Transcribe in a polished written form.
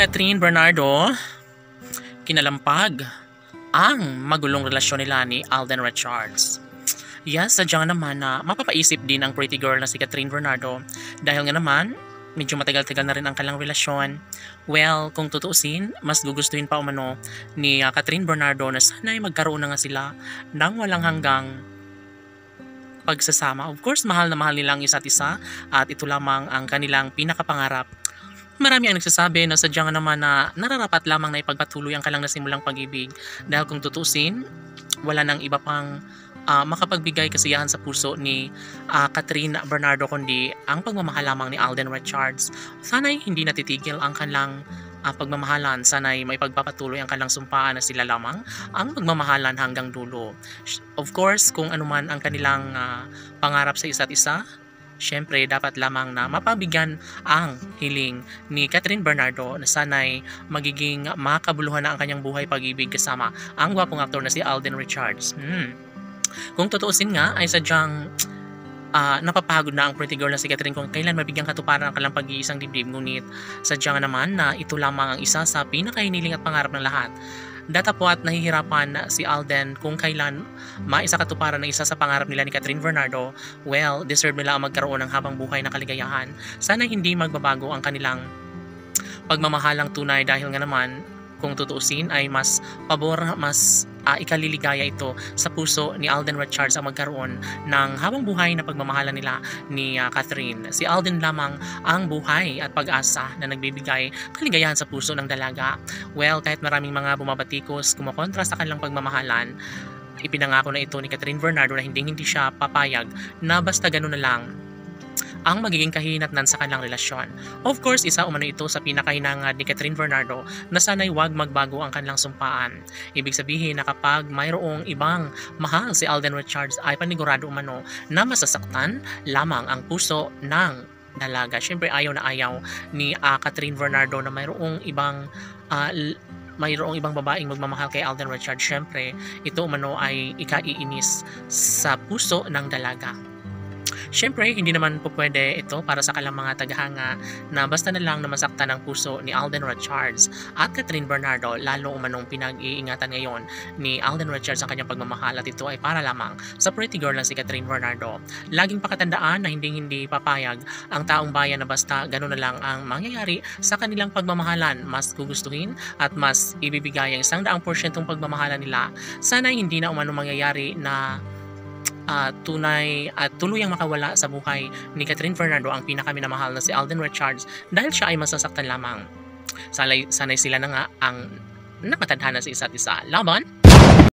Catherine Bernardo, kinalampag ang magulong relasyon nila ni Alden Richards. Yes, sadyang naman na mapapaisip din ang pretty girl na si Catherine Bernardo dahil nga naman medyo matagal-tagal na rin ang kalang relasyon. Well, kung tutuusin, mas gugustuhin pa umano ni Catherine Bernardo na sana'y magkaroon na nga sila ng walang hanggang pagsasama. Of course, mahal na mahal nila ang isa't isa at ito lamang ang kanilang pinakapangarap. Marami ang nagsasabi na sadyang naman na nararapat lamang na ipagpatuloy ang kalang nasimulang pag-ibig dahil kung tutusin, wala nang iba pang makapagbigay kasiyahan sa puso ni Catherine Bernardo kundi ang pagmamahal lamang ni Alden Richards. Sana'y hindi natitigil ang kanilang pagmamahalan, sana'y may pagpapatuloy ang kanilang sumpaan na sila lamang ang magmamahalan hanggang dulo. Of course, kung anuman ang kanilang pangarap sa isa't isa, syempre dapat lamang na mapabigyan ang hiling ni Catherine Bernardo na sana'y magiging makabuluhan na ang kanyang buhay pag-ibig kasama ang gwapong aktor na si Alden Richards. Kung tutuusin nga ay sadyang napapagod na ang pretty girl na si Catherine kung kailan mabigyan katuparan ang kanilang pag-iisang dibdib, ngunit sadyang naman na ito lamang ang isa sa pinakahiniling at pangarap ng lahat. Datapwat nahihirapan si Alden kung kailan maisa katuparan na isa sa pangarap nila ni Catherine Bernardo. Well, deserve nila ang magkaroon ng habang buhay na kaligayahan. Sana hindi magbabago ang kanilang pagmamahalang tunay dahil nga naman kung tutuusin ay mas pabor, mas ikaliligaya ito sa puso ni Alden Richards ang magkaroon ng habang buhay na pagmamahalan nila ni Catherine. Si Alden lamang ang buhay at pag-asa na nagbibigay kaligayahan sa puso ng dalaga. Well, kahit maraming mga bumabatikos kumokontra sa kanilang pagmamahalan, ipinangako na ito ni Catherine Bernardo na hindi siya papayag na basta gano'n na lang ang magiging kahinatnan sa kanilang relasyon. Of course, isa umano ito sa pinakahinangad ni Catherine Bernardo na sana'y wag magbago ang kanilang sumpaan. Ibig sabihin na kapag mayroong ibang mahal si Alden Richards ay panigurado umano na masasaktan lamang ang puso ng dalaga. Siyempre ayaw na ayaw ni Catherine Bernardo na mayroong ibang babaeng magmamahal kay Alden Richards. Siyempre, ito umano ay ikaiinis sa puso ng dalaga. Siyempre, hindi naman po pwede ito para sa kalang mga tagahanga na basta na lang na masaktan ang puso ni Alden Richards at Catherine Bernardo, lalo umanong pinag-iingatan ngayon ni Alden Richards ang kanyang pagmamahal at ito ay para lamang sa pretty girl na si Catherine Bernardo. Laging pakatandaan na hindi papayag ang taong bayan na basta gano'n na lang ang mangyayari sa kanilang pagmamahalan. Mas gugustuhin at mas ibibigay ang 100% pagmamahalan nila. Sana hindi na umanong mangyayari na tunay at tuluyang makawala sa buhay ni Catherine Bernardo ang pinakaminamahal na si Alden Richards dahil siya ay masasaktan lamang. Sanay sila na nga ang nakatadhana sa isa't isa. Laban!